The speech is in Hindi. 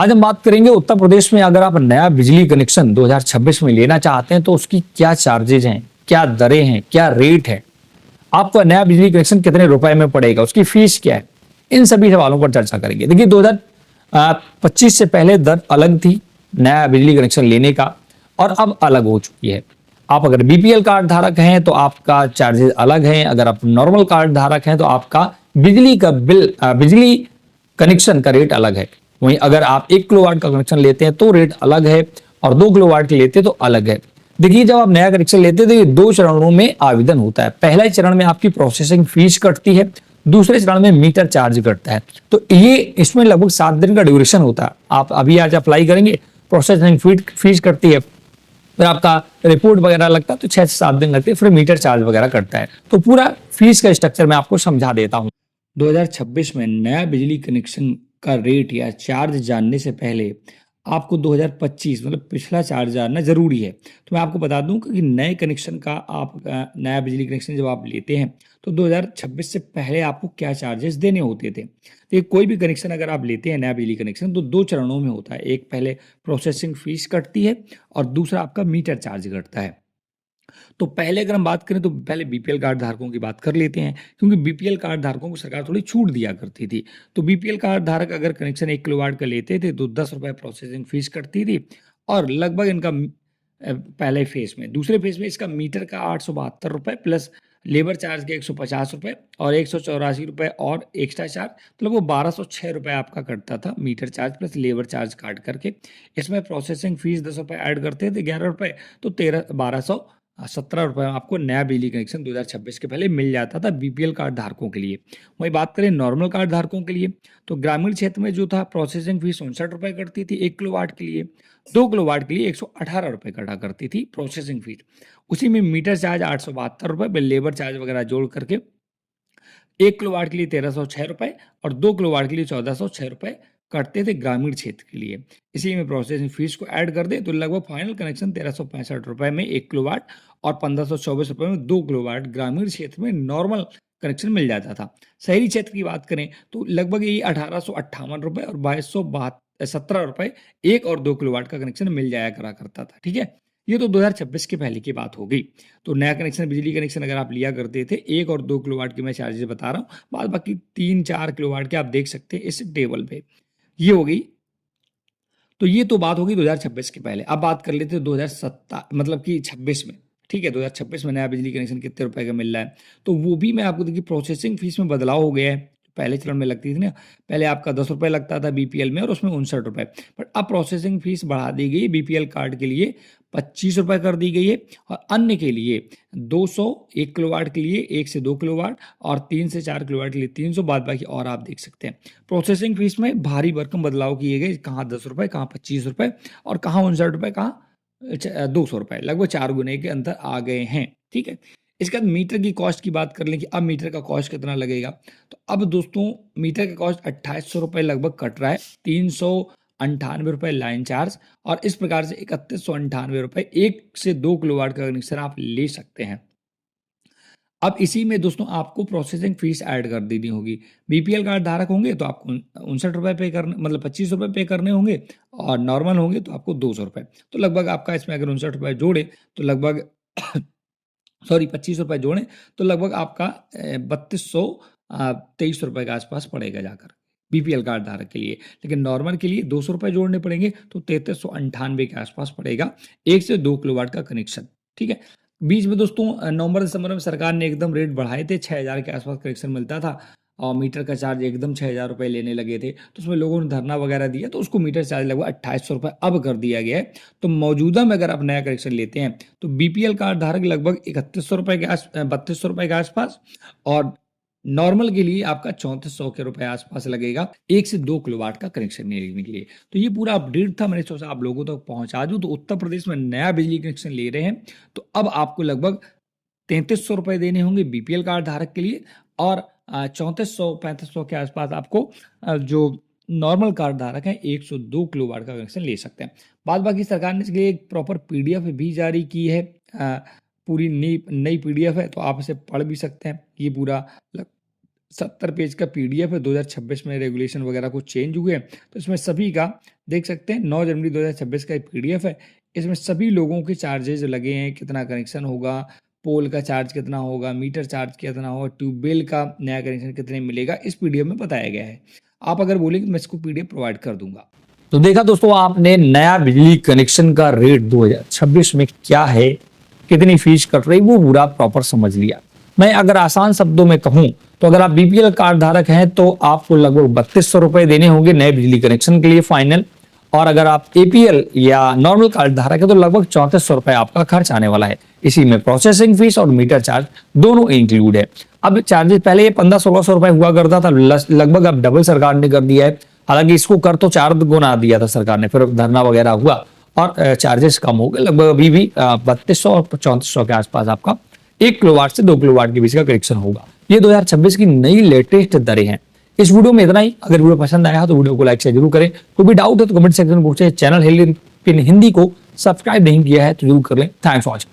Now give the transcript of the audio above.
आज हम बात करेंगे उत्तर प्रदेश में अगर आप नया बिजली कनेक्शन 2026 में लेना चाहते हैं तो उसकी क्या चार्जेज हैं, क्या दरें हैं, क्या रेट है, आपको नया बिजली कनेक्शन कितने रुपए में पड़ेगा, उसकी फीस क्या है, इन सभी सवालों पर चर्चा करेंगे। देखिए 2025 से पहले दर अलग थी नया बिजली कनेक्शन लेने का और अब अलग हो चुकी है। आप अगर बीपीएल कार्ड धारक हैं तो आपका चार्जेस अलग हैं, अगर आप नॉर्मल कार्ड धारक हैं तो आपका बिजली का बिल बिजली कनेक्शन का रेट अलग है। वहीं अगर आप 1 किलोवाट का कनेक्शन लेते हैं तो रेट अलग है और 2 किलोवाट के लेते हैं तो अलग है। देखिए जब आप नया कनेक्शन लेते हैं तो ये 2 चरणों में आवेदन होता है। पहले चरण में आपकी प्रोसेसिंग फीस कटती है, दूसरे चरण में मीटर चार्ज कटता है। तो ये इसमें लगभग 7 दिन का ड्यूरेशन होता है। आप अभी आज अप्लाई करेंगे, प्रोसेसिंग फीस कटती है, फिर आपका रिपोर्ट वगैरह लगता है तो 6 से 7 दिन लगते हैं, फिर मीटर चार्ज वगैरह कटता है। तो पूरा फीस का स्ट्रक्चर मैं आपको समझा देता हूँ। 2026 में नया बिजली कनेक्शन का रेट या चार्ज जानने से पहले आपको 2025 मतलब पिछला चार्ज जानना जरूरी है। तो मैं आपको बता दूं कि नए कनेक्शन का आप नया बिजली कनेक्शन जब आप लेते हैं तो 2026 से पहले आपको क्या चार्जेस देने होते थे। तो कोई भी कनेक्शन अगर आप लेते हैं नया बिजली कनेक्शन तो 2 चरणों में होता है। एक पहले प्रोसेसिंग फीस कटती है और दूसरा आपका मीटर चार्ज कटता है। तो पहले अगर हम बात करें तो पहले बीपीएल कार्ड धारकों की बात कर लेते हैं, क्योंकि बीपीएल कार्ड धारकों को सरकार थोड़ी छूट दिया करती थी। तो बीपीएल कार्ड धारक अगर कनेक्शन 1 किलोवाट का लेते थे तो 10 रुपए प्रोसेसिंग फीस कटती थी और लगभग इनका पहले फेज में, दूसरे फेज में इसका मीटर का 872 रुपए प्लस लेबर चार्ज के 150 रुपए और 184 रुपए और एक्स्ट्रा चार्ज, मतलब वो 1206 रुपए आपका कटता था meter charge plus labour charge काट करके। इसमें प्रोसेसिंग फीस 10 रुपए ऐड करते थे 11 रुपए, तो 1217 रुपए आपको नया बिजली कनेक्शन 2026 के पहले मिल जाता था बीपीएल कार्ड धारकों के लिए। वही बात करें नॉर्मल कार्ड धारकों के लिए तो ग्रामीण क्षेत्र में जो था प्रोसेसिंग फीस 59 रुपए कटती थी 1 किलोवाट के लिए, 2 किलोवाट के लिए 118 रुपए कटा करती थी प्रोसेसिंग फीस। उसी में मीटर चार्ज 872 रुपए, लेबर चार्ज वगैरह जोड़ करके 1 किलोवाट के लिए 1306 रुपए और 2 किलोवाट के लिए 1406 रुपए कटते थे ग्रामीण क्षेत्र के लिए। इसी में प्रोसेसिंग फीस को ऐड कर दे तो लगभग फाइनल कनेक्शन 1365 रुपए में 1 किलोवाट और 1524 रुपए में 2 किलोवाट ग्रामीण क्षेत्र में नॉर्मल कनेक्शन मिल जाता था। शहरी क्षेत्र की बात करें तो लगभग यही 1858 रुपए और 2217 रुपए 1 और 2 किलोवाट का कनेक्शन मिल जाया करा करता था। ठीक है, ये तो 2026 के पहले की बात हो गई। तो नया कनेक्शन बिजली कनेक्शन अगर आप लिया करते थे 1 और 2 किलोवाट के मैं चार्जेस बता रहा हूँ, बाद बाकी 3-4 किलोवाट के आप देख सकते हैं इस टेबल पे। ये हो गई, तो ये तो बात होगी 2026 के पहले। अब बात कर लेते हैं 2027 मतलब कि 26 में। ठीक है, 2026 में नया बिजली कनेक्शन कितने रुपए का मिल रहा है तो वो भी मैं आपको देखिए प्रोसेसिंग फीस में बदलाव हो गया है। पहले चरण में लगती थी ना, पहले आपका 10 रुपए लगता था बीपीएल में और उसमें 59 रुपए, बट अब प्रोसेसिंग फीस बढ़ा दी गई बीपीएल कार्ड के लिए 25 रुपए कर दी गई है और अन्य के लिए 200, 1 किलोवाट के लिए 1 से 2 किलोवाट और 3 से 4 किलोवाट के लिए 300, बाद बाकी और आप देख सकते हैं। प्रोसेसिंग फीस में भारी भरकम बदलाव किए गए, कहाँ 10 रुपए, कहाँ 25 रुपए और कहाँ 59 रुपए, कहाँ 200 रुपए, लगभग 4 गुने के अंतर आ गए हैं। ठीक है, इसके बाद मीटर की कॉस्ट की बात कर लें कि अब मीटर का कॉस्ट कितना लगेगा। तो अब दोस्तों मीटर का कॉस्ट 2800 रुपए लगभग कट रहा है, 398 रुपए लाइन चार्ज और इस प्रकार से 3198 रुपए 1 से 2 किलोवाट का कनेक्शन आप ले सकते हैं। अब इसी में दोस्तों आपको प्रोसेसिंग फीस ऐड कर देनी होगी। बीपीएल कार्ड धारक होंगे तो आपको 59 रुपए पे करने, मतलब 25 रुपए पे करने होंगे और नॉर्मल होंगे तो आपको 200 रुपए। तो लगभग आपका इसमें अगर 59 रुपए जोड़े तो लगभग सॉरी 25 रुपए जोड़ें तो लगभग आपका 3223 रुपए के आसपास पड़ेगा जाकर बीपीएल कार्ड धारक के लिए। लेकिन नॉर्मल के लिए 200 रुपए जोड़ने पड़ेंगे तो 3398 के आसपास पड़ेगा 1 से 2 किलोवाट का कनेक्शन। ठीक है, बीच में दोस्तों नवंबर दिसंबर में सरकार ने एकदम रेट बढ़ाए थे, 6000 के आसपास कनेक्शन मिलता था और मीटर का चार्ज एकदम 6000 रुपए लेने लगे थे, तो उसमें लोगों ने धरना वगैरह दिया तो उसको मीटर चार्ज लगभग 2800 रुपए अब कर दिया गया है। तो मौजूदा में अगर आप नया कनेक्शन लेते हैं तो बीपीएल कार्ड धारक लगभग 3100 रुपए के 3200 रुपए के आसपास और नॉर्मल के लिए आपका 3400 के रुपए आसपास लगेगा 1 से 2 किलोवाट का कनेक्शन लेने के लिए। तो ये पूरा अपडेट था, मैंने सोचा आप लोगों तक पहुंचा दूं। तो उत्तर प्रदेश में नया बिजली कनेक्शन ले रहे हैं तो अब आपको लगभग 3300 रुपए देने होंगे बीपीएल कार्ड धारक के लिए और 3400-3500 के आसपास आपको जो नॉर्मल कार्ड धारक है 102 किलोवाट का कनेक्शन ले सकते हैं। बाद बाकी सरकार ने इसके लिए एक प्रॉपर पीडीएफ भी जारी की है, पूरी नई पीडीएफ है तो आप इसे पढ़ भी सकते हैं। ये पूरा 70 पेज का पीडीएफ है। 2026 में रेगुलेशन वगैरह कुछ चेंज हुए हैं, तो इसमें सभी का देख सकते हैं। 9 जनवरी 2026 का एक पीडीएफ है। इसमें सभी लोगों के चार्जेस लगे हैं, कितना कनेक्शन होगा, पोल का चार्ज कितना होगा, मीटर चार्ज कितना होगा, ट्यूबवेल का नया कनेक्शन कितने मिलेगा, इस पीडीएफ में बताया गया है। आप अगर बोलेंगे तो मैं इसको पीडीएफ प्रोवाइड कर दूंगा। तो देखा दोस्तों आपने, नया बिजली कनेक्शन का रेट 2026 में क्या है, कितनी फीस कट रही, वो पूरा प्रॉपर समझ लिया। मैं अगर आसान शब्दों में कहूं तो अगर आप बीपीएल कार्ड धारक हैं तो आपको लगभग 3200 रुपए देने होंगे नए बिजली कनेक्शन के लिए फाइनल, और अगर आप एपीएल या नॉर्मल कार्ड धारक है तो लगभग 3400 रुपए आपका खर्च आने वाला है। इसी में प्रोसेसिंग फीस और मीटर चार्ज दोनों इंक्लूड है। अब चार्जेस पहले ये 1500-1600 रुपए हुआ करता था, लगभग अब डबल सरकार ने कर दिया है। हालांकि इसको कर तो 4 गुना दिया था सरकार ने, फिर धरना वगैरह हुआ और चार्जेस कम हो गए। लगभग अभी भी 3200 और 3400 के आसपास आपका 1 किलोवाट से 2 किलोवाट के बीच का कनेक्शन होगा। ये 2026 की नई लेटेस्ट दरें हैं। इस वीडियो में इतना ही। अगर वीडियो पसंद आया तो वीडियो को लाइक शेयर जरूर करें। कोई भी डाउट है तो कमेंट सेक्शन में पूछे। चैनल हिंदी को सब्सक्राइब नहीं किया है तो जरूर कर लें। Thanks for watching.